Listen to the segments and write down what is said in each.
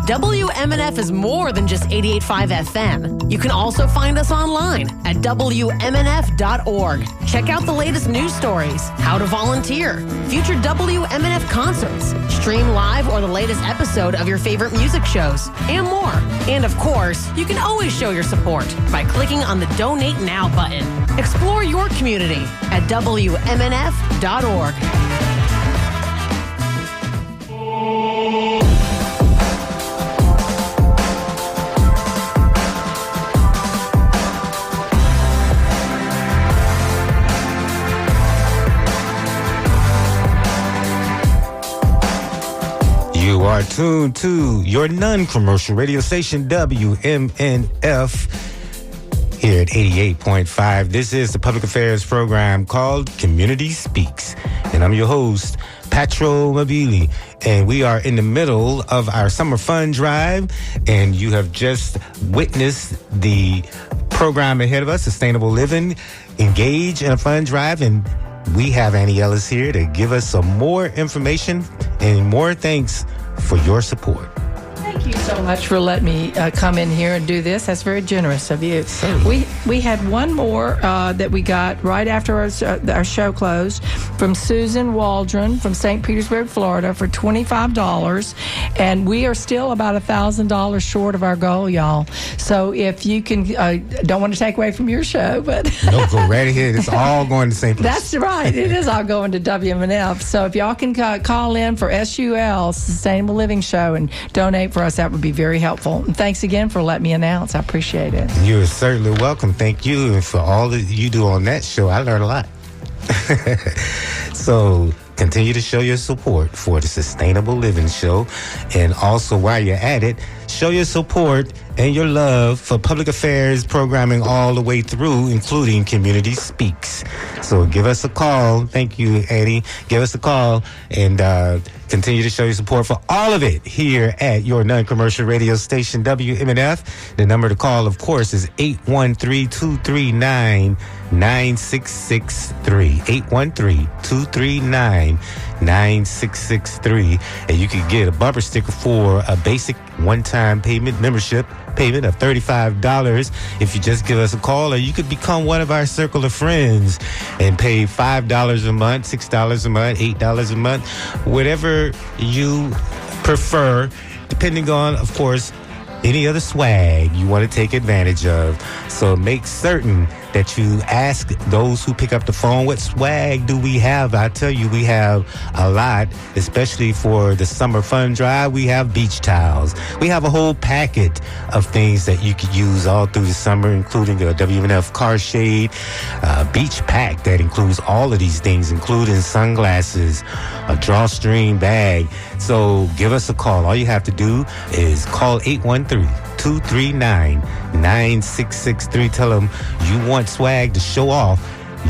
WMNF is more than just 88.5 FM. You can also find us online at WMNF.org. Check out the latest news stories, how to volunteer, future WMNF concerts, stream live or the latest episode of your favorite music shows, and more. And of course, you can always show your support by clicking on the Donate Now button. Explore your community at WMNF.org. You are tuned to your non-commercial radio station, WMNF, here at 88.5. This is the public affairs program called Community Speaks. And I'm your host, Patro Mabili. And we are in the middle of our summer fun drive. And you have just witnessed the program ahead of us, Sustainable Living, Engage in a Fun Drive. And we have Annie Ellis here to give us some more information and more thanks for your support. Thank you so much for letting me come in here and do this. That's very generous of you. We had one more that we got right after our show closed from Susan Waldron from St. Petersburg, Florida for $25. And we are still about $1,000 short of our goal, y'all. So if you can, don't want to take away from your show, but... No, go right ahead. It's all going to St. Petersburg. That's right. It is all going to WMNF. So if y'all can call in for SUL, Sustainable Living Show, and donate for us, that would be very helpful. And thanks again for letting me announce. I appreciate it. You're certainly welcome. Thank you. And for all that you do on that show, I learned a lot. So continue to show your support for the Sustainable Living Show. And also, while you're at it, show your support and your love for public affairs programming all the way through, including Community Speaks. So give us a call. Thank you, Eddie. Give us a call and continue to show your support for all of it here at your non-commercial radio station, WMNF. The number to call, of course, is 813-239-9663. 813-239-9663. And you can get a bumper sticker for a basic one-time membership payment of $35 if you just give us a call, or you could become one of our circle of friends and pay $5 a month, $6 a month, $8 a month, whatever you prefer, depending on, of course, any other swag you want to take advantage of. So make certain that you ask those who pick up the phone, what swag do we have? I tell you, we have a lot, especially for the summer fun drive. We have beach towels. We have a whole packet of things that you could use all through the summer, including a WMNF car shade, beach pack that includes all of these things, including sunglasses, a drawstring bag. So give us a call. All you have to do is call 813-239-9663. Tell them you want swag to show off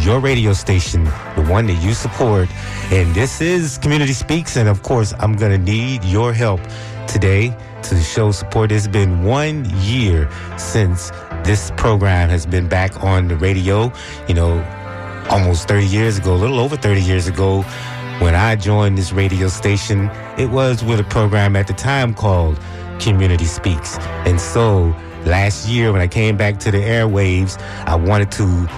your radio station, the one that you support. And this is Community Speaks. And of course, I'm going to need your help today to show support. It's been 1 year since this program has been back on the radio. You know, almost 30 years ago, a little over 30 years ago, when I joined this radio station, it was with a program at the time called Community Speaks. And so last year when I came back to the airwaves, I wanted to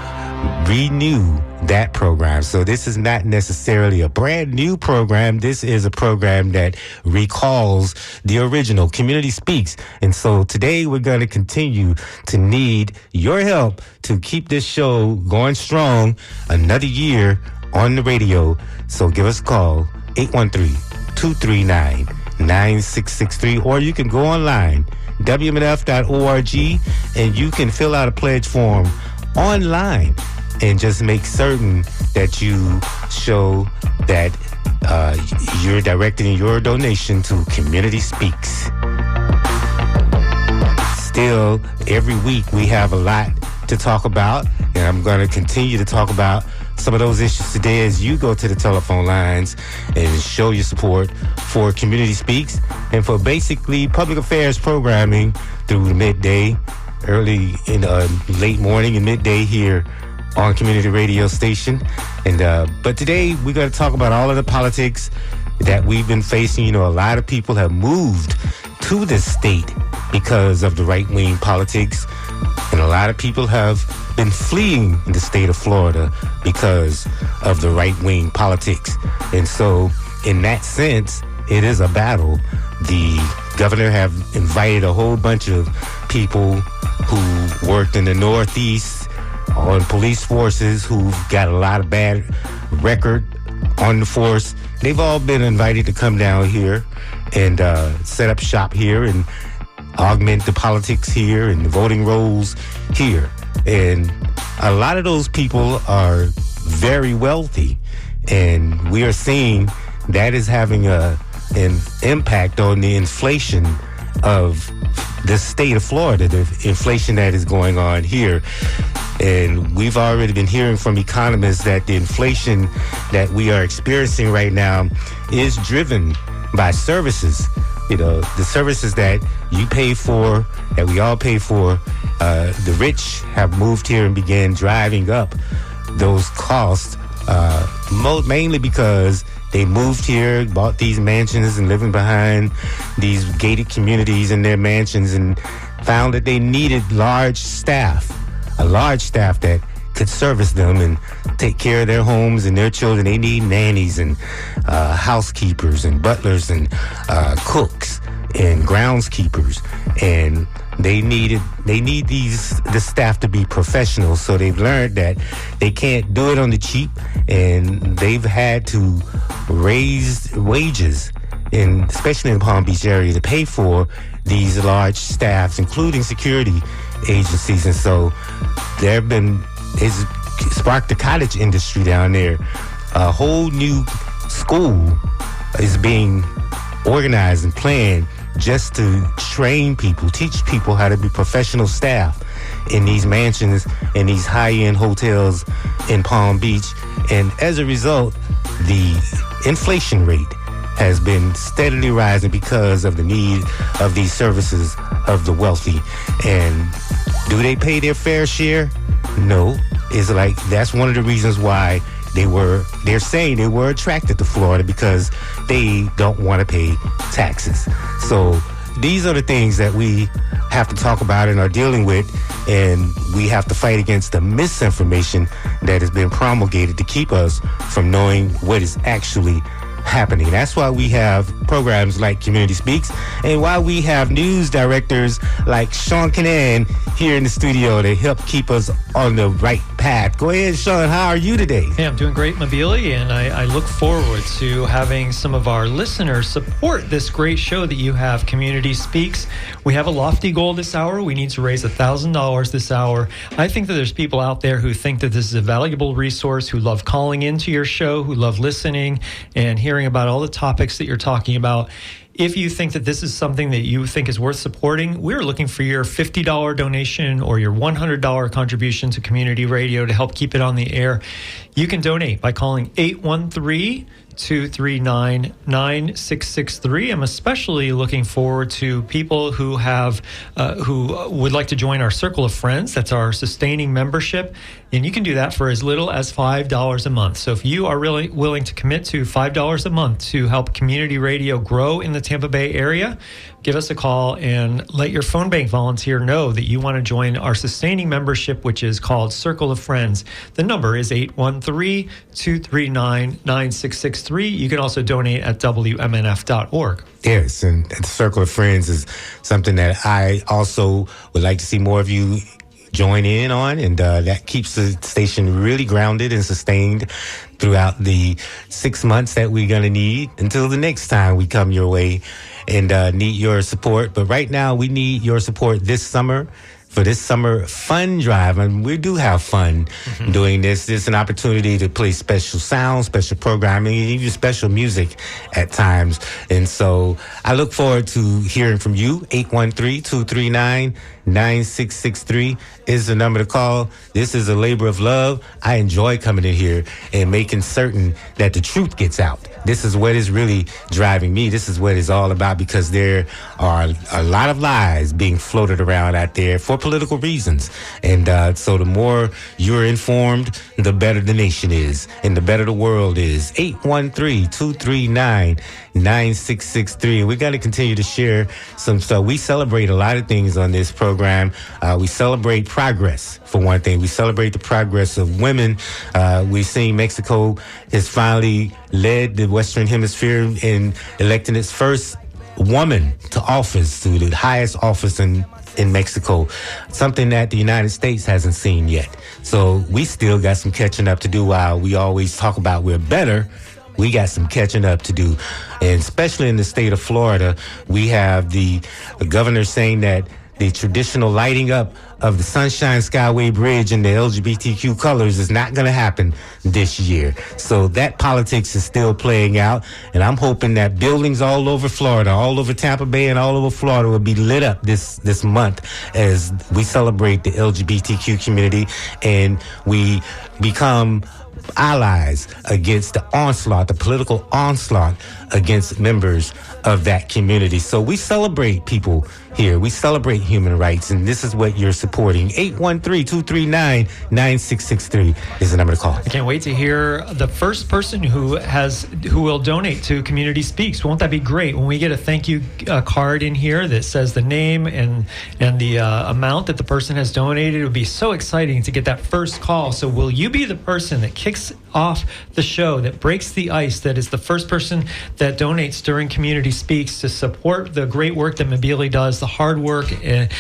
renew that program. So this is not necessarily a brand new program. This is a program that recalls the original Community Speaks. And so today we're going to continue to need your help to keep this show going strong another year on the radio. So give us a call, 813-239-9663, or you can go online, WMNF.org, and you can fill out a pledge form online and just make certain that you show that you're directing your donation to Community Speaks. Still, every week we have a lot to talk about, and I'm going to continue to talk about some of those issues today as you go to the telephone lines and show your support for Community Speaks and for basically public affairs programming through the midday, early in late morning and midday here on Community Radio Station. And but today we're going to talk about all of the politics that we've been facing. You know, a lot of people have moved to this state because of the right-wing politics. And a lot of people have been fleeing the state of Florida because of the right-wing politics. And so, in that sense, it is a battle. The governor have invited a whole bunch of people who worked in the Northeast on police forces who've got a lot of bad record on the force. They've all been invited to come down here and set up shop here and augment the politics here and the voting rolls here. And a lot of those people are very wealthy, and we are seeing that is having an impact on the inflation of the state of Florida, the inflation that is going on here. And we've already been hearing from economists that the inflation that we are experiencing right now is driven by services. You know, the services that you pay for, that we all pay for. The rich have moved here and began driving up those costs, mainly because they moved here, bought these mansions and living behind these gated communities in their mansions, and found that they needed a large staff that could service them and take care of their homes and their children. They need nannies and housekeepers and butlers and cooks and groundskeepers, and they need the staff to be professional. So they've learned that they can't do it on the cheap, and they've had to raise wages, especially in the Palm Beach area, to pay for these large staffs, including security agencies. And so it's sparked the cottage industry down there. A whole new school is being organized and planned just to train people, teach people how to be professional staff in these mansions and these high-end hotels in Palm Beach. And as a result, the inflation rate has been steadily rising because of the need of these services of the wealthy. And do they pay their fair share? No. It's like, that's one of the reasons why they're saying they were attracted to Florida, because they don't want to pay taxes. So these are the things that we have to talk about and are dealing with, and we have to fight against the misinformation that has been promulgated to keep us from knowing what is actually happening. That's why we have programs like Community Speaks, and why we have news directors like Sean Canan here in the studio to help keep us on the right path. Go ahead, Sean. How are you today? Hey, I'm doing great, Mabili, and I look forward to having some of our listeners support this great show that you have, Community Speaks. We have a lofty goal this hour. We need to raise $1,000 this hour. I think that there's people out there who think that this is a valuable resource, who love calling into your show, who love listening and hearing about all the topics that you're talking about. If you think that this is something that you think is worth supporting, we're looking for your $50 donation or your $100 contribution to community radio to help keep it on the air. You can donate by calling 813-239-9663. I'm especially looking forward to people who would like to join our Circle of Friends. That's our sustaining membership. And you can do that for as little as $5 a month. So if you are really willing to commit to $5 a month to help community radio grow in the Tampa Bay area, give us a call and let your phone bank volunteer know that you want to join our sustaining membership, which is called Circle of Friends. The number is 813-239-9663. You can also donate at WMNF.org. Yes, and the Circle of Friends is something that I also would like to see more of you join in on, and that keeps the station really grounded and sustained throughout the 6 months that we're going to need until the next time we come your way and need your support. But right now, we need your support this summer for this summer fun drive. And we do have fun doing this. It's an opportunity to play special sound, special programming, and even special music at times. And so I look forward to hearing from you. 813-239-9663 is the number to call. This is a labor of love. I enjoy coming in here and making certain that the truth gets out. This is what is really driving me. This is what it's all about, because there are a lot of lies being floated around out there for political reasons. And so the more you're informed, the better the nation is and the better the world is. 813-239-9663. We got to continue to share some stuff. We celebrate a lot of things on this program. We celebrate progress, for one thing. We celebrate the progress of women. We've seen Mexico has finally led the Western Hemisphere in electing its first woman to office, to the highest office in Mexico, something that the United States hasn't seen yet. So we still got some catching up to do. While we always talk about we're better, we got some catching up to do. And especially in the state of Florida, we have the governor saying that the traditional lighting up of the Sunshine Skyway Bridge in the LGBTQ colors is not going to happen this year. So that politics is still playing out. And I'm hoping that buildings all over Florida, all over Tampa Bay and all over Florida will be lit up this month as we celebrate the LGBTQ community and we become allies against the onslaught, the political onslaught against members of that community. So we celebrate people here. We celebrate human rights, and this is what you're supporting. 813-239-9663 is the number to call. I can't wait to hear the first person who will donate to Community Speaks. Won't that be great? When we get a thank you card in here that says the name and the amount that the person has donated, it would be so exciting to get that first call. So will you be the person that kicks off the show, that breaks the ice, that is the first person that donates during Community Speaks to support the great work that Mabili does, the hard work that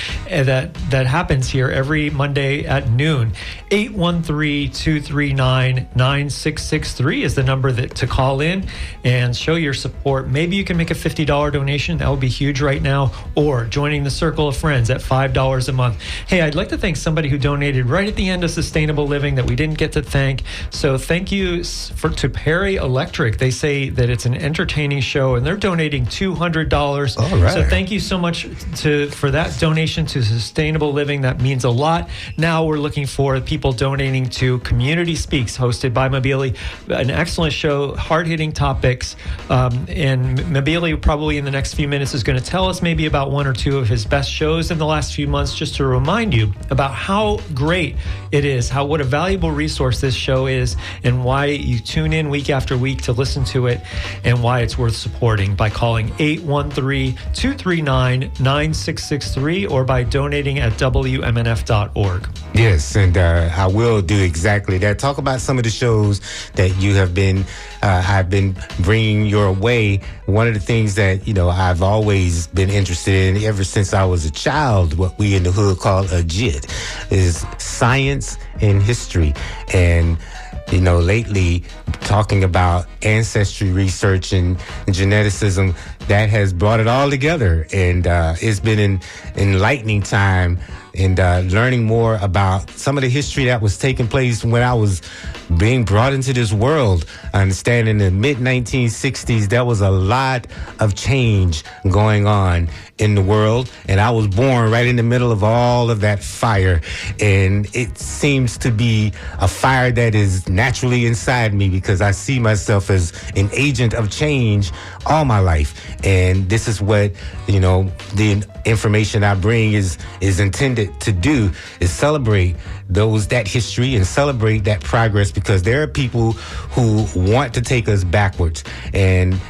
happens here every Monday at noon? 813-239-9663 is the number to call in and show your support. Maybe you can make a $50 donation. That would be huge right now. Or joining the Circle of Friends at $5 a month. Hey, I'd like to thank somebody who donated right at the end of Sustainable Living that we didn't get to thank. So thank you to Perry Electric. They say that it's an entertaining show, and they're donating $200. All right. So thank you so much for that donation to Sustainable Living. That means a lot. Now we're looking for people donating to Community Speaks, hosted by Mabili. An excellent show, hard-hitting topics. And Mabili probably in the next few minutes is going to tell us maybe about one or two of his best shows in the last few months, just to remind you about how great it is, what a valuable resource this show is, and why you tune in week after week to listen to it, and why it's worth supporting by calling 813-239-9663 or by donating at WMNF.org. Yes, and I will do exactly that. Talk about some of the shows that you have been, I've been bringing your way. One of the things that, I've always been interested in ever since I was a child, what we in the hood call a JIT, is science and history. And lately, talking about ancestry research and geneticism, that has brought it all together. And it's been an enlightening time and learning more about some of the history that was taking place when I was being brought into this world. I understand in the mid-1960s, there was a lot of change going on in the world, and I was born right in the middle of all of that fire. And it seems to be a fire that is naturally inside me, because I see myself as an agent of change all my life. And this is what, the information I bring is intended to do, is celebrate that history and celebrate that progress, because there are people who want to take us backwards. And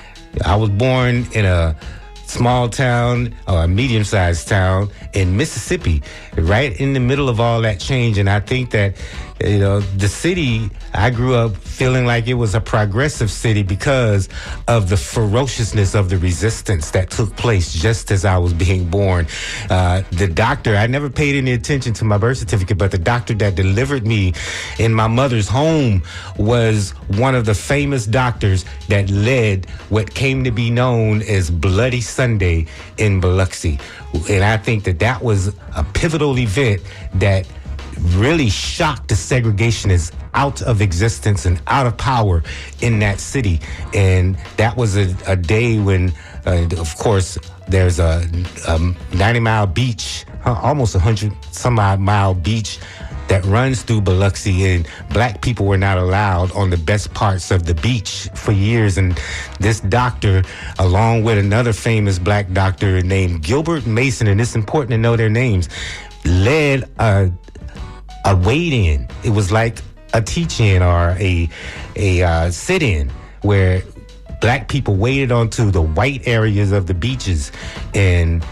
I was born in a small town, or a medium-sized town in Mississippi, right in the middle of all that change. And I think that, the city, I grew up feeling like it was a progressive city because of the ferociousness of the resistance that took place just as I was being born. The doctor, I never paid any attention to my birth certificate, but the doctor that delivered me in my mother's home was one of the famous doctors that led what came to be known as Bloody Sunday in Biloxi. And I think that was a pivotal event that really shocked the segregationists out of existence and out of power in that city. And that was a day when, of course, there's a 90-mile beach, almost 100-some-odd-mile beach that runs through Biloxi, and black people were not allowed on the best parts of the beach for years. And this doctor, along with another famous black doctor named Gilbert Mason, and it's important to know their names, led a wait-in. It was like a teach-in or a sit-in where black people waited onto the white areas of the beaches, and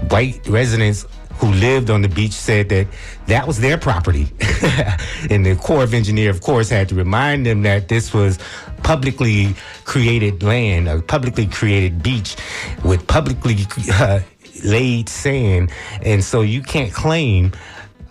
white residents who lived on the beach said that was their property. And the Corps of Engineers, of course, had to remind them that this was publicly created land, a publicly created beach with publicly laid sand. And so you can't claim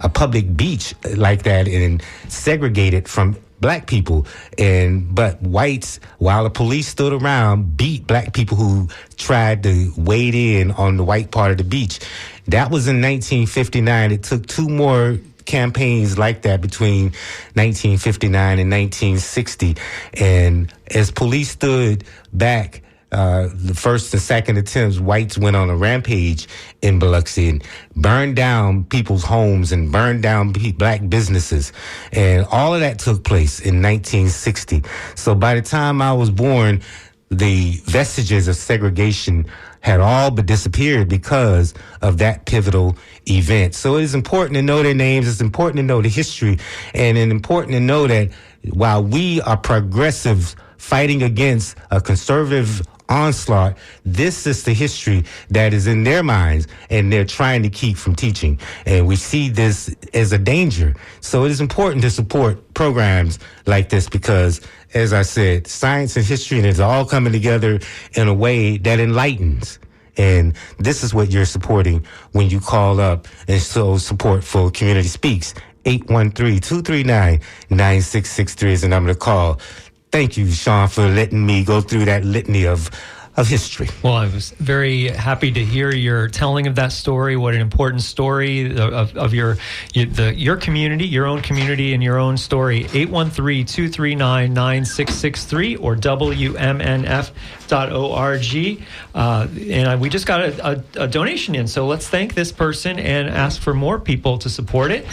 a public beach like that and segregate it from black people. But whites, while the police stood around, beat black people who tried to wade in on the white part of the beach. That was in 1959. It took two more campaigns like that between 1959 and 1960. And as police stood back, the first and second attempts, whites went on a rampage in Biloxi and burned down people's homes and burned down black businesses. And all of that took place in 1960. So by the time I was born, the vestiges of segregation had all but disappeared because of that pivotal event. So it is important to know their names. It's important to know the history, and it's important to know that while we are progressives fighting against a conservative onslaught, this is the history that is in their minds and they're trying to keep from teaching. And we see this as a danger. So it is important to support programs like this because, as I said, science and history, and it's all coming together in a way that enlightens. And this is what you're supporting when you call up and show support for Community Speaks. 813-239-9663 is the number to call. Thank you, Sean, for letting me go through that litany of history. Well, I was very happy to hear your telling of that story. What an important story of your community, your own community, and your own story. 813-239-9663 or WMNF.org. And we just got a donation in, so let's thank this person and ask for more people to support it.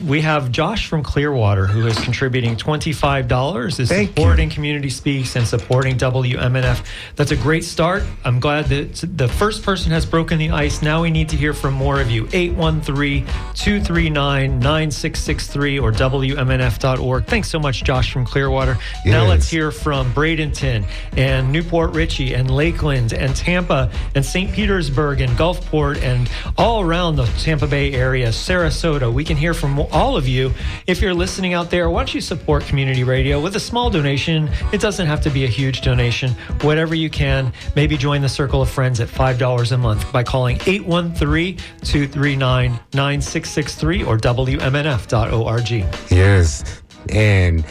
We have Josh from Clearwater who is contributing $25, is supporting Community Speaks and supporting WMNF. That's a great start. I'm glad that the first person has broken the ice. Now we need to hear from more of you. 813-239-9663 or WMNF.org. Thanks so much, Josh from Clearwater. Yes. Now let's hear from Bradenton and Newport Richey and Lakeland and Tampa and St. Petersburg and Gulfport and all around the Tampa Bay area, Sarasota. We can hear from all of you. If you're listening out there, why don't you support community radio with a small donation? It doesn't have to be a huge donation. Whatever you can, maybe join the circle of friends at $5 a month by calling 813-239-9663 or WMNF.org. Yes, and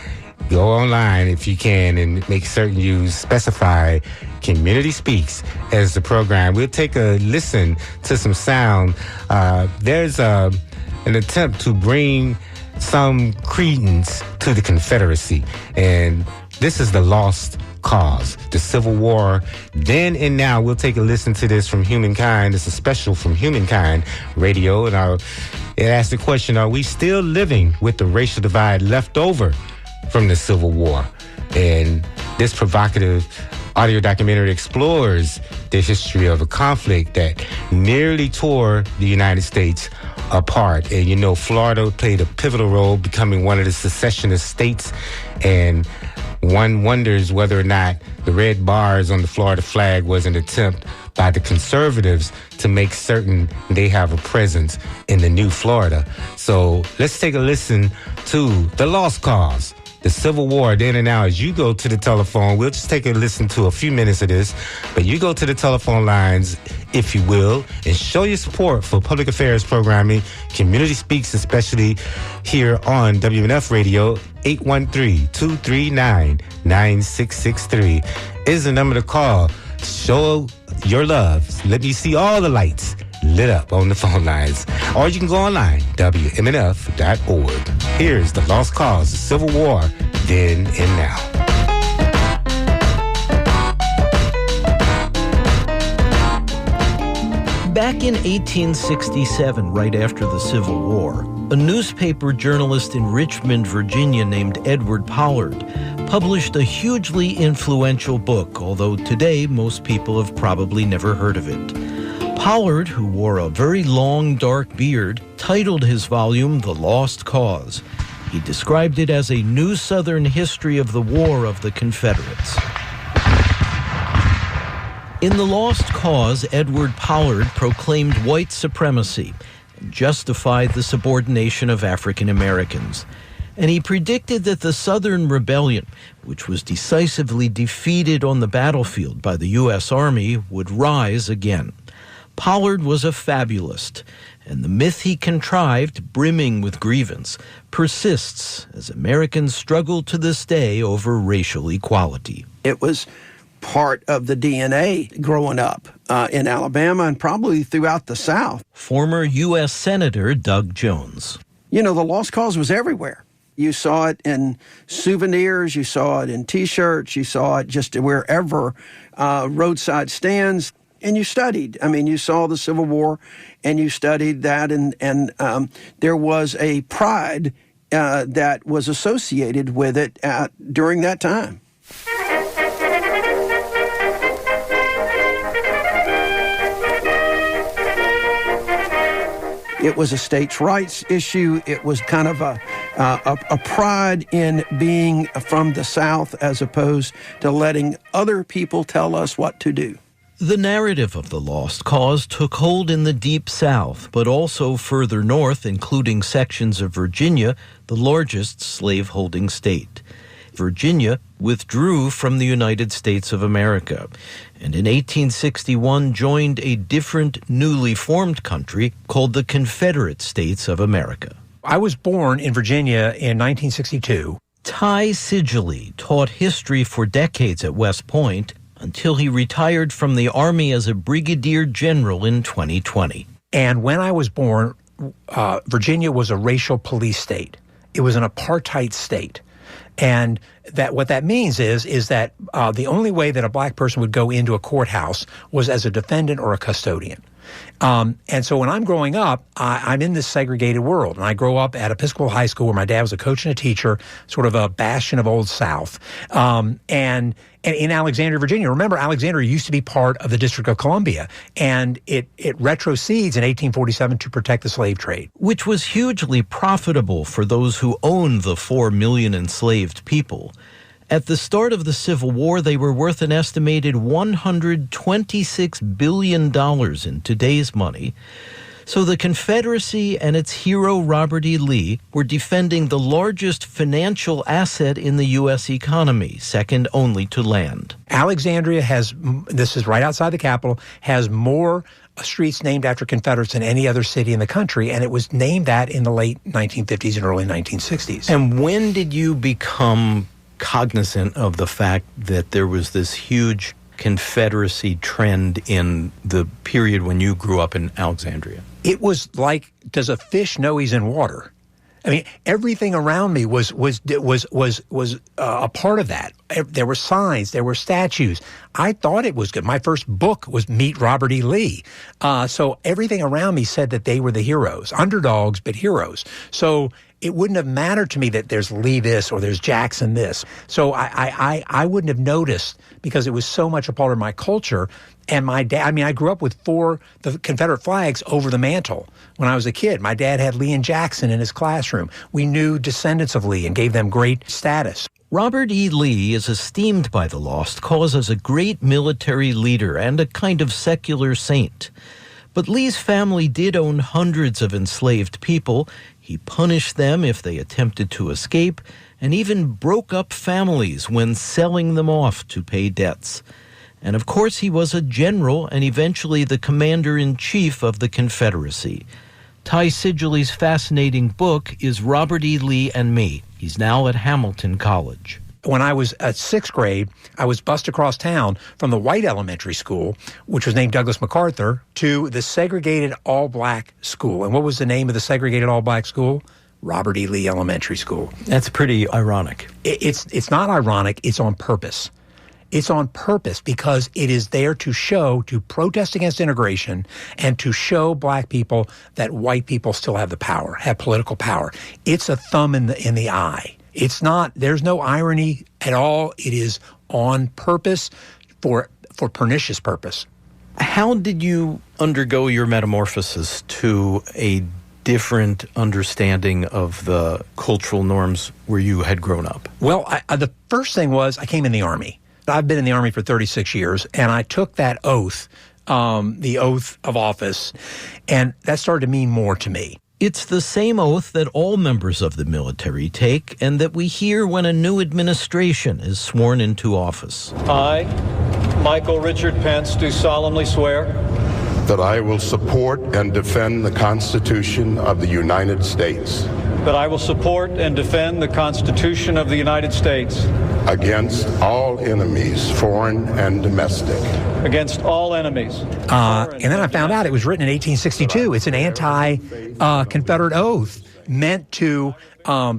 go online if you can and make certain you specify Community Speaks as the program. We'll take a listen to some sound. There's an attempt to bring some credence to the Confederacy, and this is the lost cause, the Civil War, then and now. We'll take a listen to this from Humankind. It's a special from Humankind Radio, and it asks the question, are we still living with the racial divide left over from the Civil War? And this provocative audio documentary explores the history of a conflict that nearly tore the United States apart. And Florida played a pivotal role, becoming one of the secessionist states, and one wonders whether or not the red bars on the Florida flag was an attempt by the conservatives to make certain they have a presence in the new Florida. So let's take a listen to The Lost Cause, the Civil War, then and now. As you go to the telephone, we'll just take a listen to a few minutes of this, but you go to the telephone lines, if you will, and show your support for public affairs programming, Community Speaks, especially here on WMNF Radio. 813-239-9663 is the number to call. Show your love. Let me see all the lights lit up on the phone lines. Or you can go online, WMNF.org. Here's The Lost Cause, the Civil War, then and now. Back in 1867, right after the Civil War, a newspaper journalist in Richmond, Virginia named Edward Pollard published a hugely influential book, although today most people have probably never heard of it. Pollard, who wore a very long, dark beard, titled his volume The Lost Cause. He described it as a new Southern history of the War of the Confederates. In The Lost Cause, Edward Pollard proclaimed white supremacy and justified the subordination of African Americans. And he predicted that the Southern Rebellion, which was decisively defeated on the battlefield by the U.S. Army, would rise again. Pollard was a fabulist, and the myth he contrived, brimming with grievance, persists as Americans struggle to this day over racial equality. It was part of the DNA growing up in Alabama and probably throughout the South. Former U.S. Senator Doug Jones. You know, the lost cause was everywhere. You saw it in souvenirs, you saw it in T-shirts, you saw it just wherever, roadside stands, and you studied. I mean, you saw the Civil War, and you studied that, and there was a pride that was associated with it during that time. It was a states' rights issue. It was kind of a pride in being from the South as opposed to letting other people tell us what to do. The narrative of the Lost Cause took hold in the Deep South, but also further north, including sections of Virginia, the largest slave-holding state. Virginia withdrew from the United States of America, and in 1861 joined a different, newly formed country called the Confederate States of America. I was born in Virginia in 1962. Ty Sigely taught history for decades at West Point until he retired from the Army as a brigadier general in 2020. And when I was born, Virginia was a racial police state. It was an apartheid state. And that what that means is that the only way that a black person would go into a courthouse was as a defendant or a custodian. And so when I'm growing up, I'm in this segregated world. And I grow up at Episcopal High School where my dad was a coach and a teacher, sort of a bastion of Old South. And in Alexandria, Virginia, remember, Alexandria used to be part of the District of Columbia. And it retrocedes in 1847 to protect the slave trade. Which was hugely profitable for those who owned the 4 million enslaved people. At the start of the Civil War, they were worth an estimated $126 billion in today's money. So the Confederacy and its hero Robert E. Lee were defending the largest financial asset in the U.S. economy, second only to land. Alexandria has, this is right outside the Capitol, has more streets named after Confederates than any other city in the country, and it was named that in the late 1950s and early 1960s. And when did you become cognizant of the fact that there was this huge Confederacy trend in the period when you grew up in Alexandria? It was like, does a fish know he's in water? I mean, everything around me was a part of that. There were signs, there were statues. I thought it was good. My first book was Meet Robert E. Lee. So everything around me said that they were the heroes, underdogs, but heroes. So it wouldn't have mattered to me that there's Lee this or there's Jackson this. So I wouldn't have noticed because it was so much a part of my culture. And my dad, I mean, I grew up with the Confederate flags over the mantle when I was a kid. My dad had Lee and Jackson in his classroom. We knew descendants of Lee and gave them great status. Robert E. Lee is esteemed by the Lost Cause as a great military leader and a kind of secular saint. But Lee's family did own hundreds of enslaved people. He punished them if they attempted to escape, and even broke up families when selling them off to pay debts. And of course, he was a general and eventually the commander-in-chief of the Confederacy. Ty Sigely's fascinating book is Robert E. Lee and Me. He's now at Hamilton College. When I was at sixth grade, I was bused across town from the white elementary school, which was named Douglas MacArthur, to the segregated all-black school. And what was the name of the segregated all-black school? Robert E. Lee Elementary School. That's pretty ironic. It's not ironic. It's on purpose. It's on purpose because it is there to protest against integration and to show black people that white people still have the power, have political power. It's a thumb in the eye. It's not, there's no irony at all. It is on purpose for pernicious purpose. How did you undergo your metamorphosis to a different understanding of the cultural norms where you had grown up? Well, the first thing was I came in the Army. I've been in the Army for 36 years, and I took that oath, the oath of office, and that started to mean more to me. It's the same oath that all members of the military take and that we hear when a new administration is sworn into office. I, Michael Richard Pence, do solemnly swear that I will support and defend the Constitution of the United States that I will support and defend the Constitution of the United States against all enemies, foreign and domestic. Against all enemies. And then I found out it was written in 1862. It's an anti-Confederate oath meant to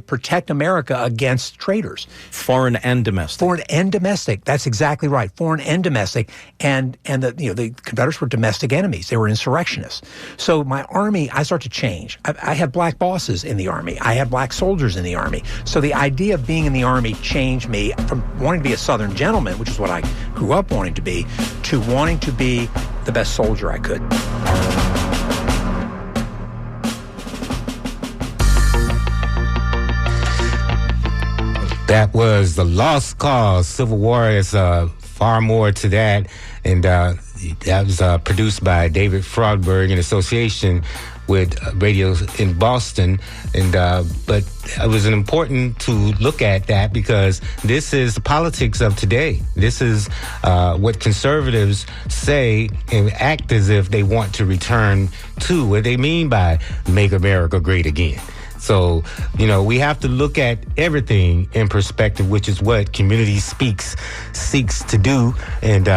protect America against traitors. Foreign and domestic. Foreign and domestic. That's exactly right. Foreign and domestic. And the Confederates were domestic enemies. They were insurrectionists. So my Army, I start to change. I have black bosses in the Army. I have black soldiers in the Army. So the idea of being in the Army changed me from wanting to be a Southern gentleman, which is what I grew up wanting to be, to wanting to be the best soldier I could. That was The Lost Cause. Civil War is far more to that. And that was produced by David Frogberg in association with radio in Boston. And but it was important to look at that because this is the politics of today. This is what conservatives say and act as if they want to return to what they mean by make America great again. So, we have to look at everything in perspective, which is what Community Speaks seeks to do. And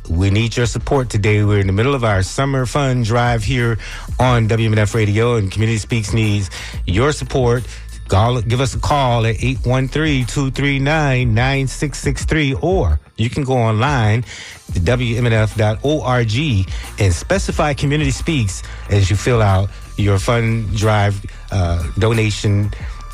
we need your support today. We're in the middle of our summer fun drive here on WMNF Radio, and Community Speaks needs your support. Give us a call at 813-239-9663, or you can go online to WMNF.org and specify Community Speaks as you fill out your fund drive donation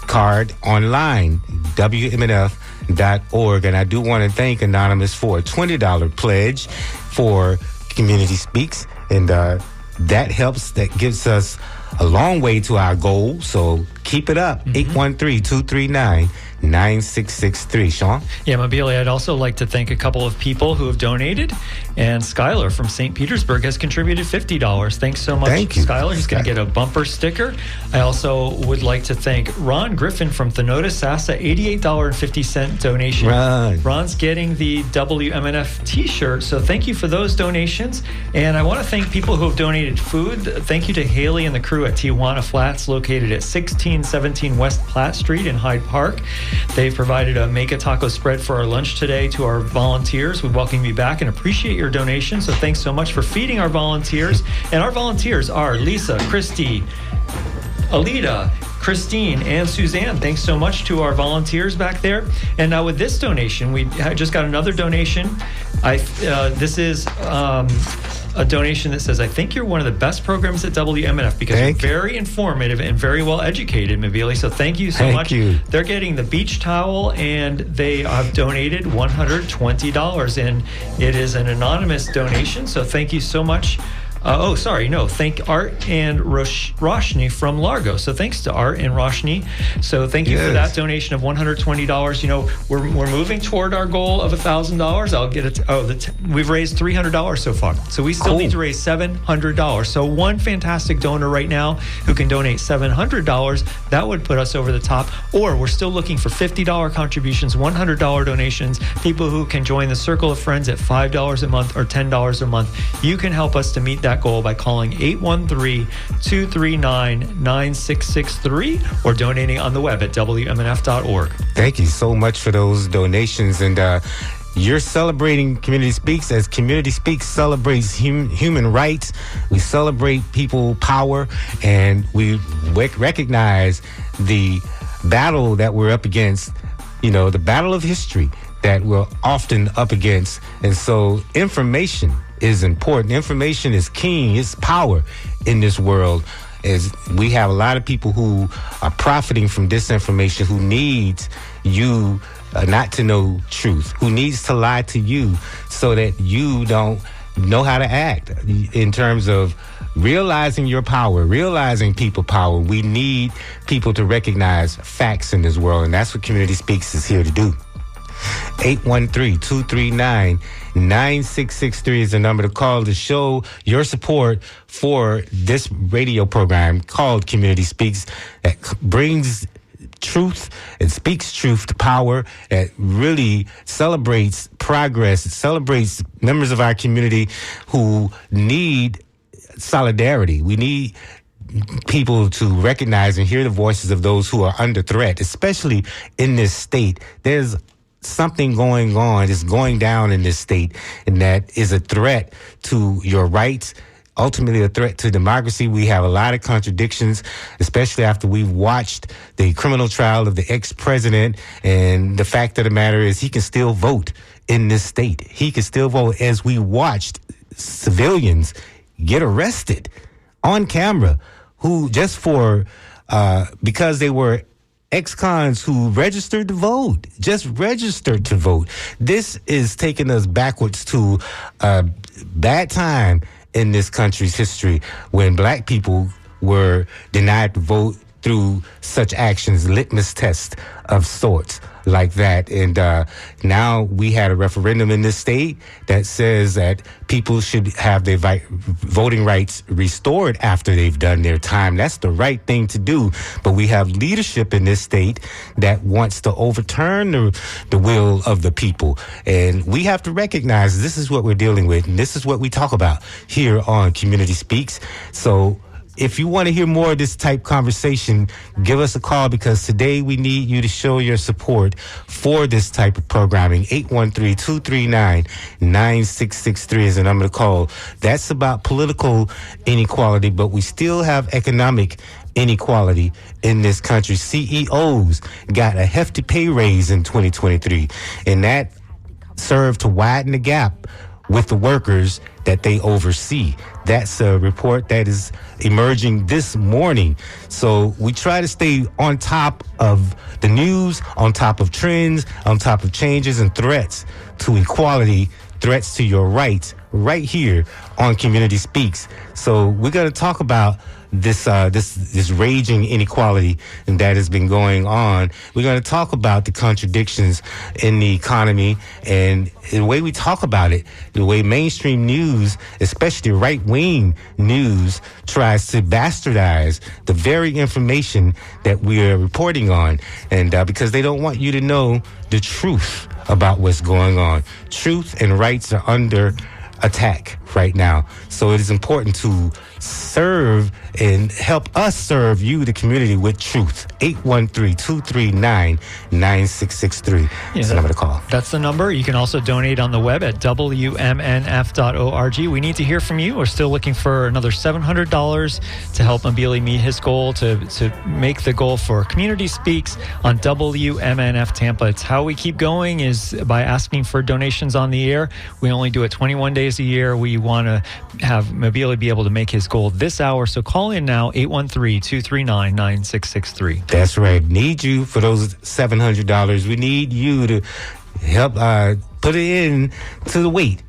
card online, WMNF.org. And I do want to thank Anonymous for a $20 pledge for Community Speaks. And that helps. That gives us a long way to our goal. So keep it up. 813-239-9663. Sean? Yeah, Mobili, I'd also like to thank a couple of people who have donated. And Skylar from St. Petersburg has contributed $50. Thanks so much, Thank you. Skylar. He's going to get a bumper sticker. I also would like to thank Ron Griffin from Thenota Sassa, $88.50 donation. Ron's getting the WMNF t-shirt, so thank you for those donations. And I want to thank people who have donated food. Thank you to Haley and the crew at Tijuana Flats, located at 1617 West Platte Street in Hyde Park. They've provided a Make a Taco spread for our lunch today to our volunteers. We welcome you back and appreciate your donation. So thanks so much for feeding our volunteers. And our volunteers are Lisa, Christy, Alita, Christine, and Suzanne. Thanks so much to our volunteers back there. And now with this donation, we just got another donation. This is a donation that says, I think you're one of the best programs at WMNF because you're very informative and very well educated, Mabili. So thank you so much. They're getting the beach towel, and they have donated $120. And it is an anonymous donation. So thank you so much. Thank Art and Roshni from Largo. So thanks to Art and Roshni. So thank you for that donation of $120. We're moving toward our goal of $1,000. I'll get it. We've raised $300 so far. So we still need to raise $700. So one fantastic donor right now who can donate $700, that would put us over the top. Or we're still looking for $50 contributions, $100 donations, people who can join the Circle of Friends at $5 a month or $10 a month. You can help us to meet that goal by calling 813-239-9663 or donating on the web at WMNF.org. Thank you so much for those donations. And you're celebrating Community Speaks as Community Speaks celebrates human rights. We celebrate people power, and we recognize the battle that we're up against, the battle of history that we're often up against. And so information is important. Information is king. It's power in this world. As we have a lot of people who are profiting from disinformation, who needs you not to know truth, who needs to lie to you so that you don't know how to act in terms of realizing your power, realizing people power. We need people to recognize facts in this world, and that's what Community Speaks is here to do. 813-239-9663 is the number to call to show your support for this radio program called Community Speaks that brings truth and speaks truth to power, that really celebrates progress. It celebrates members of our community who need solidarity. We need people to recognize and hear the voices of those who are under threat, especially in this state. There's something going on, it's going down in this state, and that is a threat to your rights, ultimately a threat to democracy. We have a lot of contradictions, especially after we've watched the criminal trial of the ex-president, and the fact of the matter is he can still vote in this state. He can still vote, as we watched civilians get arrested on camera who just for because they were ex-cons who registered to vote, just registered to vote. This is taking us backwards to a bad time in this country's history when black people were denied to vote through such actions, litmus tests of sorts like that. And now we had a referendum in this state that says that people should have their voting rights restored after they've done their time. That's the right thing to do. But we have leadership in this state that wants to overturn the will of the people. And we have to recognize this is what we're dealing with. And this is what we talk about here on Community Speaks. So if you want to hear more of this type conversation, give us a call, because today we need you to show your support for this type of programming. 813-239-9663 is the number to call. That's about political inequality, but we still have economic inequality in this country. CEOs got a hefty pay raise in 2023, and that served to widen the gap with the workers that they oversee. That's a report that is emerging this morning. So we try to stay on top of the news, on top of trends, on top of changes and threats to equality, threats to your rights, right here on Community Speaks. So we're going to talk about this raging inequality that has been going on. We're going to talk about the contradictions in the economy and the way we talk about it, the way mainstream news, especially right-wing news, tries to bastardize the very information that we are reporting on, and because they don't want you to know the truth about what's going on. Truth and rights are under attack right now. So it is important to serve and help us serve you, the community, with truth. 813-239-9663. That's the number to call. That's the number. You can also donate on the web at WMNF.org. We need to hear from you. We're still looking for another $700 to help Mabili meet his goal to make the goal for Community Speaks on WMNF Tampa. It's how we keep going, is by asking for donations on the air. We only do it 21 days a year. We want to have Mabili be able to make his goal this hour. So call in now, 813-239-9663. That's right. Need you for those $700. We need you to help put it in to the weight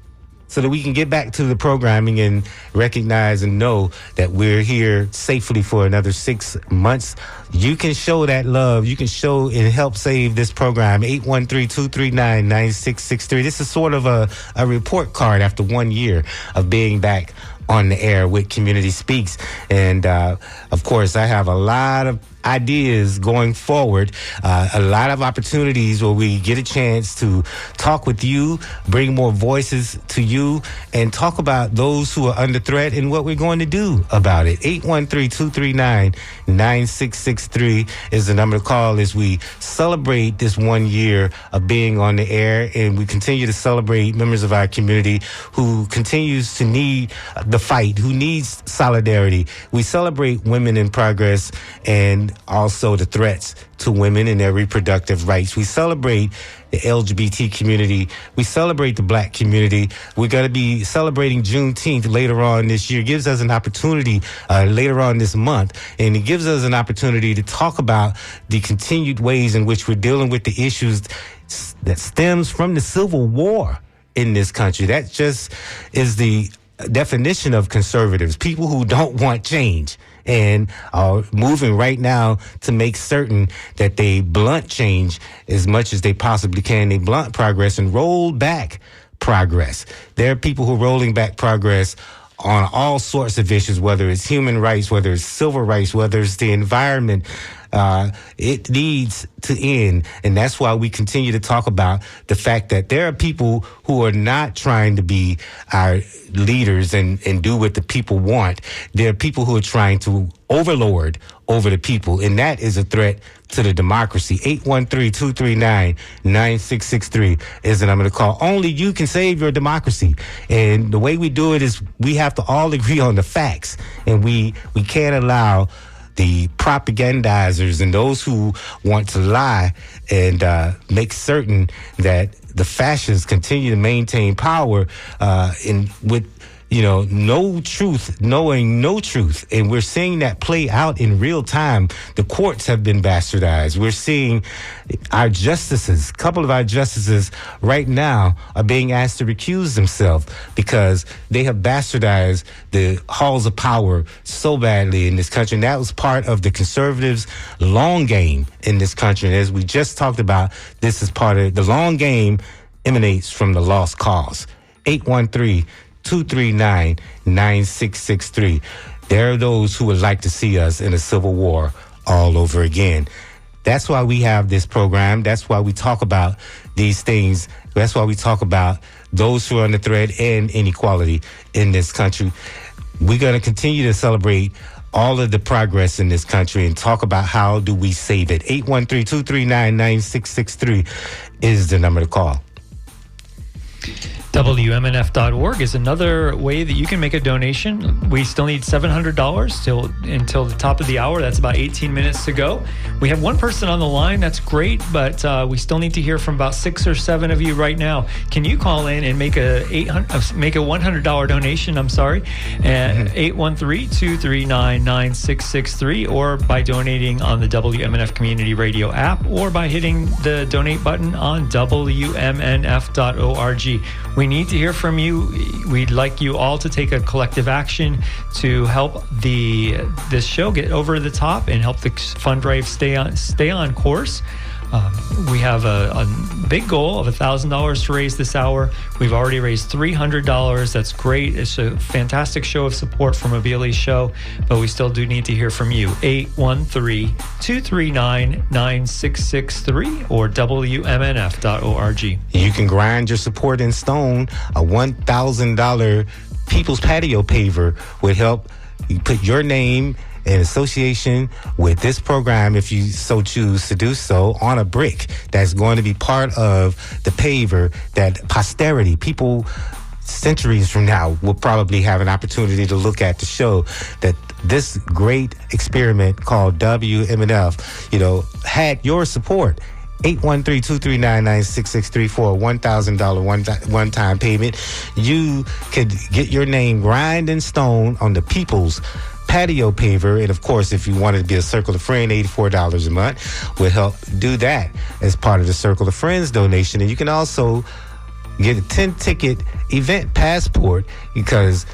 so that we can get back to the programming and recognize and know that we're here safely for another 6 months. You can show that love. You can show and help save this program. 813-239-9663. This is sort of a report card after 1 year of being back on the air with Community Speaks. And of course, I have a lot of ideas going forward, a lot of opportunities where we get a chance to talk with you, bring more voices to you, and talk about those who are under threat and what we're going to do about it. 813-239-9663 is the number to call as we celebrate this 1 year of being on the air, and we continue to celebrate members of our community who continues to need the fight, who needs solidarity. We celebrate women in progress and also the threats to women and their reproductive rights. We celebrate the LGBT community. We celebrate the black community. We're going to be celebrating Juneteenth later on this year. It gives us an opportunity later on this month, and it gives us an opportunity to talk about the continued ways in which we're dealing with the issues that stems from the Civil War in this country. That just is the definition of conservatives, people who don't want change and are moving right now to make certain that they blunt change as much as they possibly can. They blunt progress and roll back progress. There are people who are rolling back progress on all sorts of issues, whether it's human rights, whether it's civil rights, whether it's the environment. It needs to end. And that's why we continue to talk about the fact that there are people who are not trying to be our leaders and do what the people want. There are people who are trying to overlord over the people, and that is a threat to the democracy. 813-239-9663 is the number to call. Only you can save your democracy. And the way we do it is we have to all agree on the facts, and we can't allow the propagandizers and those who want to lie and make certain that the fascists continue to maintain power with no truth, knowing no truth. And we're seeing that play out in real time. The courts have been bastardized. We're seeing our justices, a couple of our justices right now are being asked to recuse themselves because they have bastardized the halls of power so badly in this country. And that was part of the conservatives' long game in this country. And as we just talked about, this is part of the long game emanates from the lost cause. 813-239-9663. There are those who would like to see us in a civil war all over again. That's why we have this program. That's why we talk about these things. That's why we talk about those who are on the thread and inequality in this country. We're going to continue to celebrate all of the progress in this country and talk about how do we save it. 813-239-9663 is the number to call. WMNF.org is another way that you can make a donation. We still need $700 until the top of the hour. That's about 18 minutes to go. We have one person on the line. That's great, but we still need to hear from about 6 or 7 of you right now. Can you call in and make a $100 donation? I'm sorry, at 813-239-9663, or by donating on the WMNF Community Radio app, or by hitting the donate button on WMNF.org. We need to hear from you. We'd like you all to take a collective action to help this show get over the top and help the fund drive stay on course. We have a big goal of $1,000 to raise this hour. We've already raised $300. That's great. It's a fantastic show of support from a BLE show, but we still do need to hear from you. 813-239-9663 or WMNF.org. You can grind your support in stone. A $1,000 People's Patio paver would help you put your name in association with this program, if you so choose to do so, on a brick that's going to be part of the paver that posterity, people centuries from now, will probably have an opportunity to look at to show that this great experiment called WMNF, had your support. 813-239-9663 for a $1,000 one-time payment. You could get your name grind in stone on the People's Patio paver. And of course, if you wanted to be a Circle of Friends, $84 a month would help do that as part of the Circle of Friends donation. And you can also get a 10-ticket event passport, because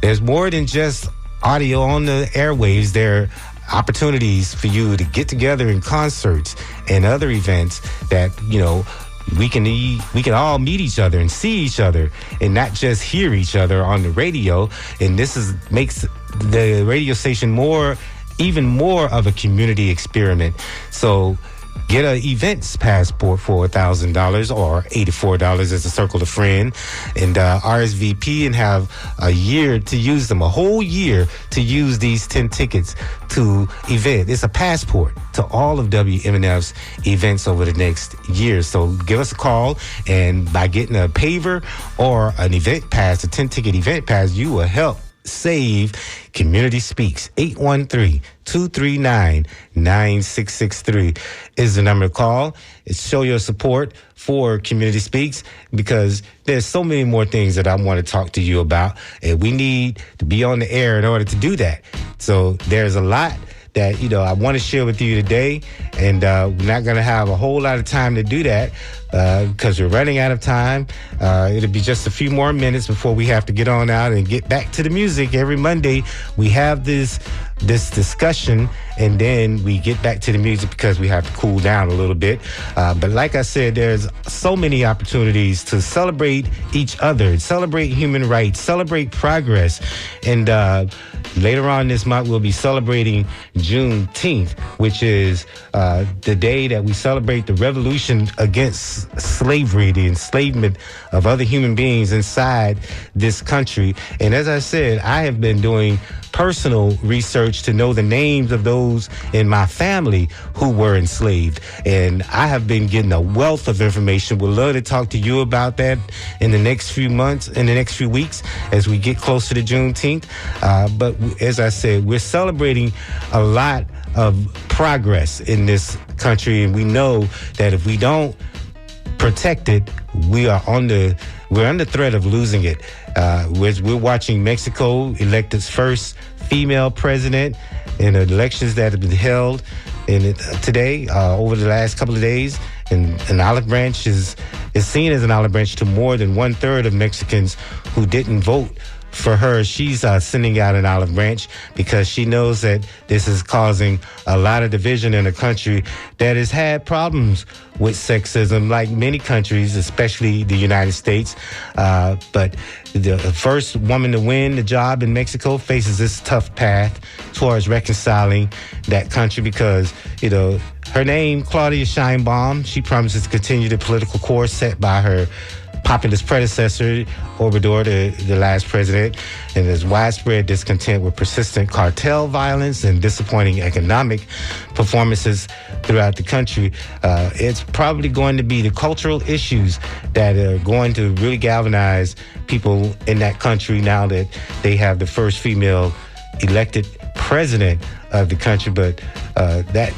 there's more than just audio on the airwaves. There are opportunities for you to get together in concerts and other events that, we can all meet each other and see each other and not just hear each other on the radio. And this makes the radio station even more of a community experiment. So get an events passport for $1,000 or $84 as a Circle of Friend, and RSVP and have a year to use them, a whole year to use these 10 tickets to event. It's a passport to all of WMNF's events over the next year. So give us a call, and by getting a paver or an event pass, a 10-ticket event pass, you will help save Community Speaks. 813-239-9663 is the number to call. It's show your support for Community Speaks, because there's so many more things that I want to talk to you about, and we need to be on the air in order to do that. So there's a lot that, I want to share with you today. And we're not going to have a whole lot of time to do that because we're running out of time. It'll be just a few more minutes before we have to get on out and get back to the music. Every Monday, we have this discussion, and then we get back to the music because we have to cool down a little bit. But like I said, there's so many opportunities to celebrate each other, celebrate human rights, celebrate progress. And later on this month, we'll be celebrating Juneteenth, which is the day that we celebrate the revolution against slavery, the enslavement of other human beings inside this country. And as I said, I have been doing personal research to know the names of those in my family who were enslaved. And I have been getting a wealth of information. We'd love to talk to you about that in the next few months, in the next few weeks, as we get closer to Juneteenth. But as I said, we're celebrating a lot of progress in this country. And we know that if we don't protect it, we're under threat of losing it. We're watching Mexico elect its first female president in elections that have been held today, over the last couple of days. And an olive branch is seen as an olive branch to more than 1/3 of Mexicans who didn't vote for her. She's sending out an olive branch because she knows that this is causing a lot of division in a country that has had problems with sexism, like many countries, especially the United States. But the first woman to win the job in Mexico faces this tough path towards reconciling that country because, her name, Claudia Sheinbaum, she promises to continue the political course set by her populist predecessor, Obrador, the last president. And there's widespread discontent with persistent cartel violence and disappointing economic performances throughout the country. It's probably going to be the cultural issues that are going to really galvanize people in that country now that they have the first female elected president of the country. But that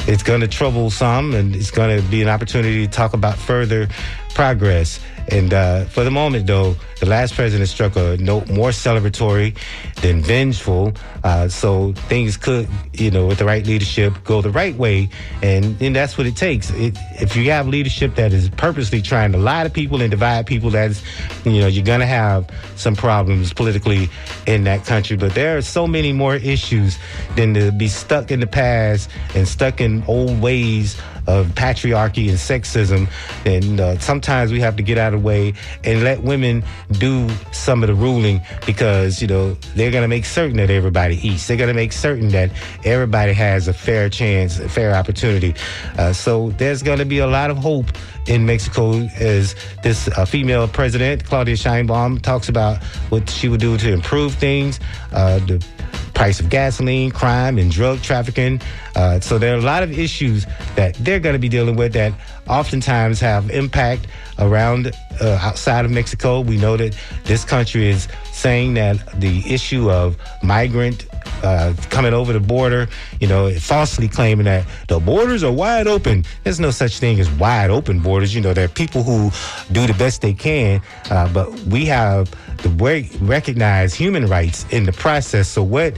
it's going to trouble some, and it's going to be an opportunity to talk about further progress. And for the moment, though, the last president struck a note more celebratory than vengeful. So things could, with the right leadership, go the right way. And that's what it takes. If you have leadership that is purposely trying to lie to people and divide people, that's, you're going to have some problems politically in that country. But there are so many more issues than to be stuck in the past and stuck in old ways of patriarchy and sexism. And sometimes we have to get out of the way and let women do some of the ruling because, they're going to make certain that everybody eats. They're going to make certain that everybody has a fair chance, a fair opportunity. So there's going to be a lot of hope in Mexico as this female president, Claudia Sheinbaum, talks about what she would do to improve things, the price of gasoline, crime, and drug trafficking. So there are a lot of issues that they're going to be dealing with that oftentimes have impact around outside of Mexico. We know that this country is saying that the issue of migrant coming over the border, falsely claiming that the borders are wide open. There's no such thing as wide open borders. There are people who do the best they can, but we have to recognize human rights in the process. So what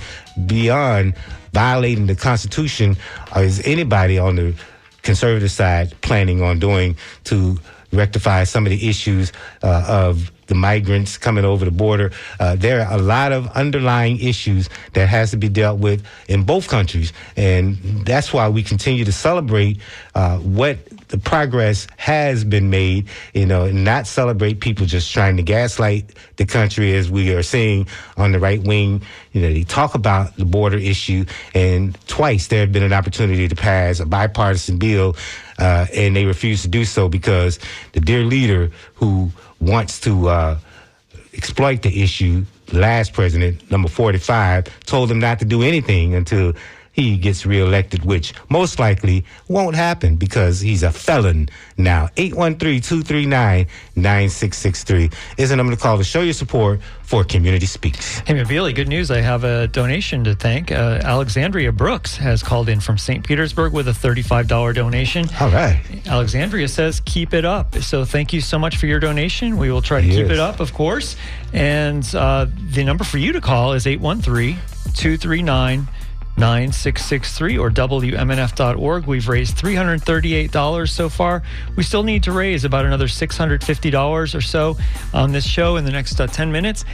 beyond violating the Constitution is anybody on the conservative side planning on doing to rectify some of the issues of the migrants coming over the border? There are a lot of underlying issues that has to be dealt with in both countries. And that's why we continue to celebrate what the progress has been made, and not celebrate people just trying to gaslight the country as we are seeing on the right wing. They talk about the border issue, and twice there have been an opportunity to pass a bipartisan bill, and they refuse to do so because the dear leader who wants to exploit the issue, last president, number 45, told him not to do anything until he gets reelected, which most likely won't happen because he's a felon now. 813-239-9663 is the number to call to show your support for Community Speaks. Hey, Mavili, good news. I have a donation to thank. Alexandria Brooks has called in from St. Petersburg with a $35 donation. All right. Alexandria says, keep it up. So thank you so much for your donation. We will try to keep it up, of course. And the number for you to call is 813-239-9663. 9663 or WMNF.org. We've raised $338 so far. We still need to raise about another $650 or so on this show in the next 10 minutes.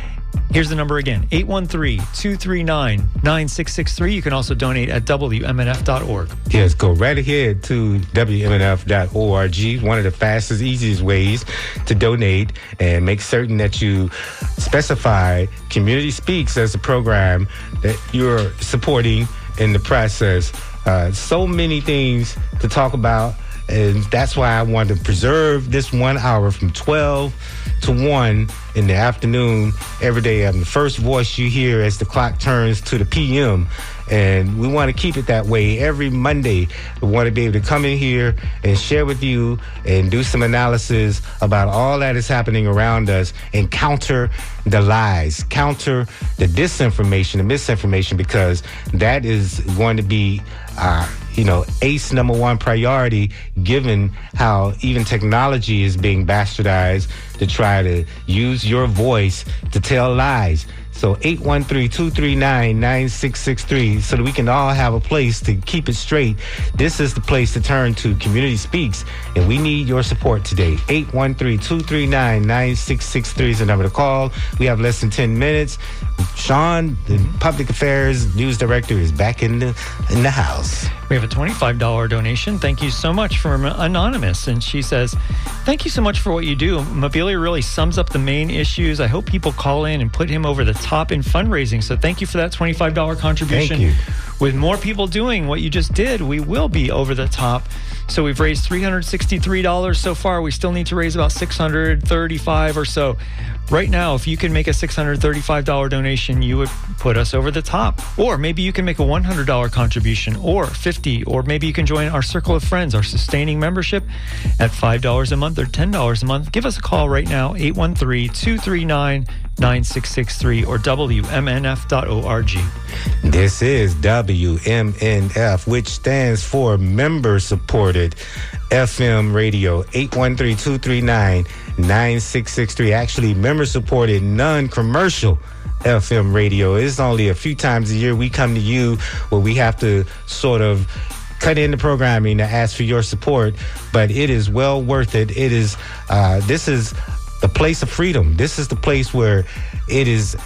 Here's the number again, 813-239-9663. You can also donate at WMNF.org. Yes, go right ahead to WMNF.org. One of the fastest, easiest ways to donate, and make certain that you specify Community Speaks as a program that you're supporting in the process. So many things to talk about, and that's why I wanted to preserve this 1 hour from 12 to 1 in the afternoon every day. I'm the first voice you hear as the clock turns to the PM, and we want to keep it that way every Monday. We want to be able to come in here and share with you and do some analysis about all that is happening around us and counter the lies, counter the disinformation, the misinformation, because that is going to be ACE number one priority, given how even technology is being bastardized to try to use your voice to tell lies. So 813-239-9663, so that we can all have a place to keep it straight. This is the place to turn to. Community Speaks, and we need your support today. 813-239-9663 is the number to call. We have less than 10 minutes. Sean, the Public Affairs News Director, is back in the house. We have a $25 donation. Thank you so much from Anonymous. And she says, thank you so much for what you do. Mobilia really sums up the main issues. I hope people call in and put him over the top in fundraising. So thank you for that $25 contribution. Thank you. With more people doing what you just did, we will be over the top. So we've raised $363 so far. We still need to raise about $635 or so. Right now, if you can make a $635 donation, you would put us over the top. Or maybe you can make a $100 contribution, or $50, or maybe you can join our Circle of Friends, our sustaining membership at $5 a month or $10 a month. Give us a call right now, 813-239-9663 or WMNF.org. This is WMNF, which stands for Member-Supported FM Radio, 813-239-9663. Actually, member-supported, non-commercial FM radio. It's only a few times a year we come to you where we have to sort of cut in the programming to ask for your support, but it is well worth it. It is, this is the place of freedom. This is the place where it is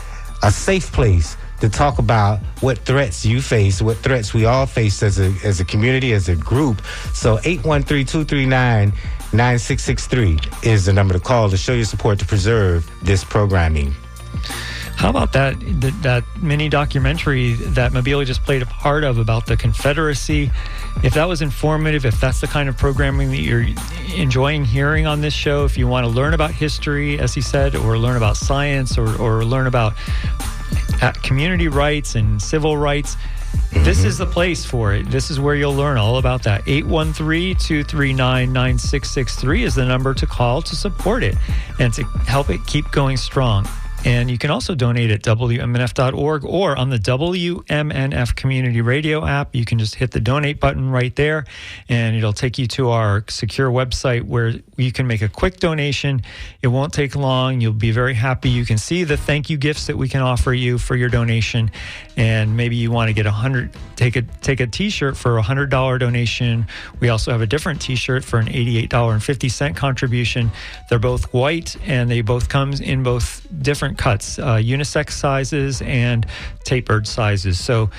a safe place to talk about what threats you face, what threats we all face as a community, as a group. So 813-239-9663 is the number to call to show your support to preserve this programming. How about that mini documentary that Mobilia just played a part of about the Confederacy? If that was informative, if that's the kind of programming that you're enjoying hearing on this show, if you want to learn about history, as he said, or learn about science, or learn about community rights and civil rights, this is the place for it. This is where you'll learn all about that. 813-239-9663 is the number to call to support it and to help it keep going strong. And you can also donate at WMNF.org or on the WMNF Community Radio app. You can just hit the donate button right there, and it'll take you to our secure website where you can make a quick donation. It won't take long. You'll be very happy. You can see the thank you gifts that we can offer you for your donation. And maybe you want to get take a t-shirt for a $100 donation. We also have a different t-shirt for an $88.50 contribution. They're both white, and they both come in both different cuts, unisex sizes and tapered sizes. So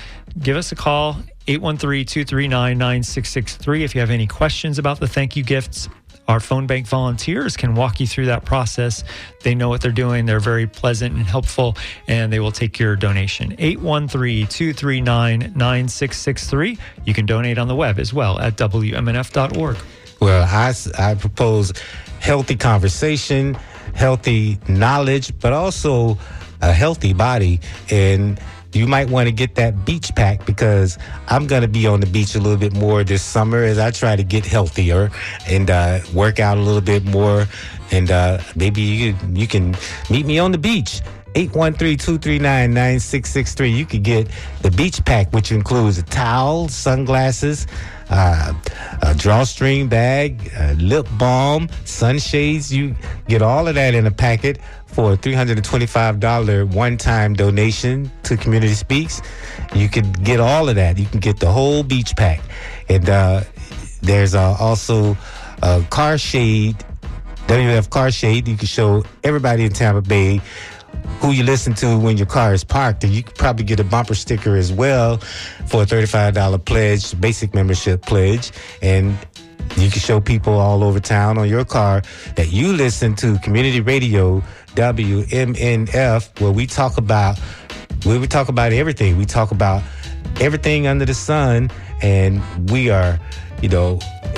give us a call, 813-239-9663 if you have any questions about the thank you gifts. Our phone bank volunteers can walk you through that process. They know what they're doing. They're very pleasant and helpful, and they will take your donation. 813-239-9663. You can donate on the web as well at WMNF.org. Well, I propose healthy conversation, healthy knowledge, but also a healthy body. And you might want to get that beach pack, because I'm going to be on the beach a little bit more this summer as I try to get healthier and work out a little bit more. And maybe you can meet me on the beach. 813-239-9663. You could get the beach pack, which includes a towel, sunglasses, a drawstring bag, lip balm, sunshades. You get all of that in a packet for a $325 one-time donation to Community Speaks. You could get all of that. You can get the whole beach pack. And there's also a car shade, WF car shade. You can show everybody in Tampa Bay who you listen to when your car is parked, and you could probably get a bumper sticker as well for a $35 pledge, basic membership pledge. And you can show people all over town on your car that you listen to Community Radio WMNF, where we talk about everything. We talk about everything under the sun, and we are,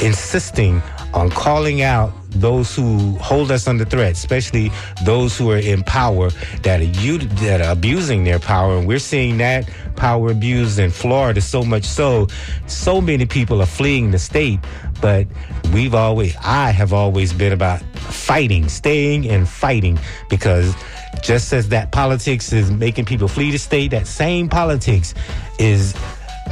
insisting on calling out those who hold us under threat, especially those who are in power that are abusing their power. And we're seeing that power abused in Florida so much so many people are fleeing the state. But I have always been about fighting, staying and fighting, because just as that politics is making people flee the state, that same politics is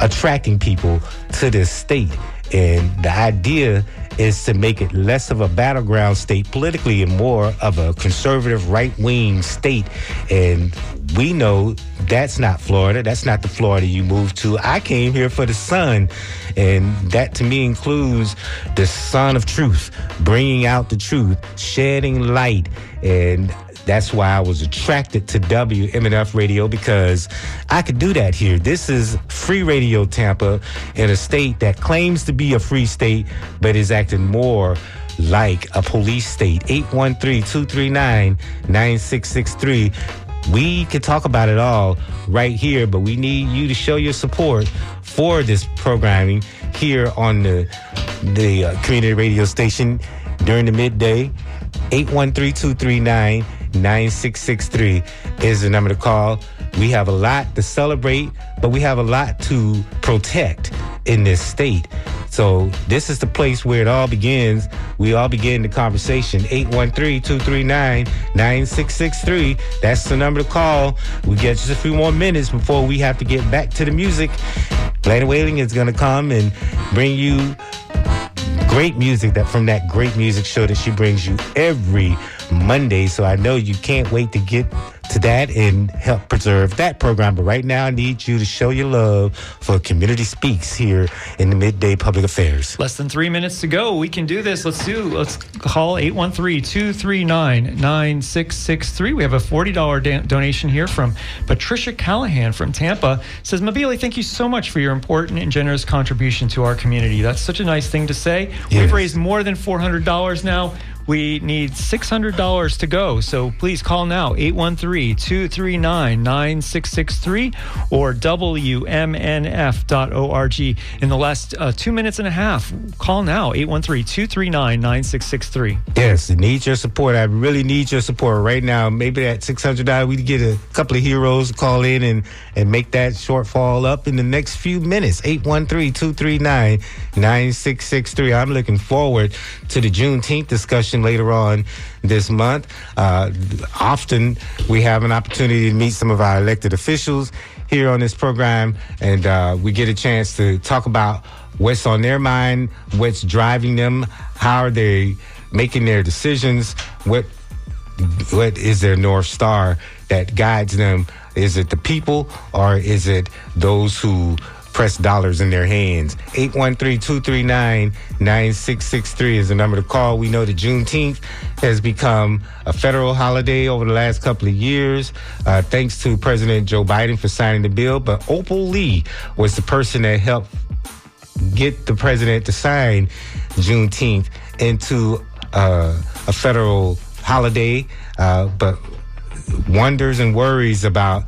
attracting people to this state. And the idea is to make it less of a battleground state politically and more of a conservative right-wing state. And we know that's not Florida. That's not the Florida you moved to. I came here for the sun. And that to me includes the sun of truth, bringing out the truth, shedding light. And that's why I was attracted to WMNF Radio, because I could do that here. This is free radio Tampa in a state that claims to be a free state, but is acting more like a police state. 813-239-9663. We can talk about it all right here, but we need you to show your support for this programming here on the community radio station during the midday. 813-239-9663 is the number to call. We have a lot to celebrate, but we have a lot to protect in this state. So this is the place where it all begins. We all begin the conversation. 813-239-9663. That's the number to call. We get just a few more minutes before we have to get back to the music. Glenn Whaling is going to come and bring you great music from that great music show that she brings you every Monday. So I know you can't wait to get to that and help preserve that program. But right now I need you to show your love for Community Speaks here in the Midday Public Affairs. Less than 3 minutes to go. We can do this. Let's call 813-239-9663. We have a $40 donation here from Patricia Callahan from Tampa. Says, Mabili, thank you so much for your important and generous contribution to our community. That's such a nice thing to say. Yes. We've raised more than $400 now. We need $600 to go. So please call now, 813-239-9663 or WMNF.org. In the last 2 minutes and a half, call now, 813-239-9663. Yes, it needs your support. I really need your support right now. Maybe that $600, we get a couple of heroes to call in and make that shortfall up in the next few minutes. 813-239-9663. I'm looking forward to the Juneteenth discussion later on this month. Often we have an opportunity to meet some of our elected officials here on this program, and we get a chance to talk about what's on their mind, what's driving them, how are they making their decisions, what is their North Star that guides them. Is it the people, or is it those who press dollars in their hands? 813-239-9663 is the number to call. We know that Juneteenth has become a federal holiday over the last couple of years, thanks to President Joe Biden for signing the bill. But Opal Lee was the person that helped get the president to sign Juneteenth into a federal holiday, but wonders and worries about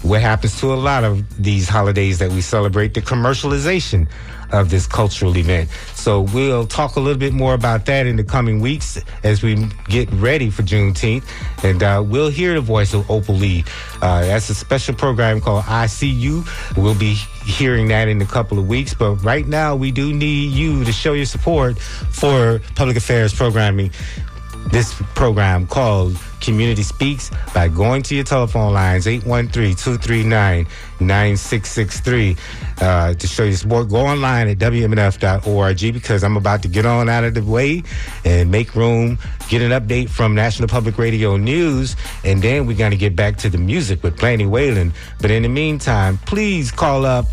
what happens to a lot of these holidays that we celebrate, the commercialization of this cultural event. So we'll talk a little bit more about that in the coming weeks as we get ready for Juneteenth. And we'll hear the voice of Opal Lee. That's a special program called I See You. We'll be hearing that in a couple of weeks. But right now, we do need you to show your support for public affairs programming. this program called Community Speaks by going to your telephone lines, 813-239-9663, to show your support. Go online at WMNF.org, because I'm about to get on out of the way and make room, get an update from National Public Radio News, and then we're going to get back to the music with Planny Whalen. But in the meantime, please call up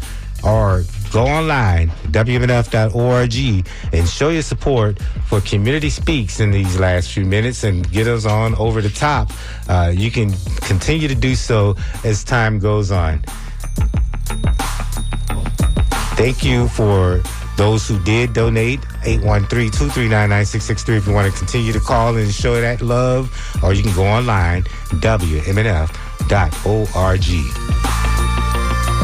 or go online, WMNF.org, and show your support for Community Speaks in these last few minutes and get us on over the top. You can continue to do so as time goes on. Thank you for those who did donate, 813-239-9663, if you want to continue to call and show that love, or you can go online, WMNF.org.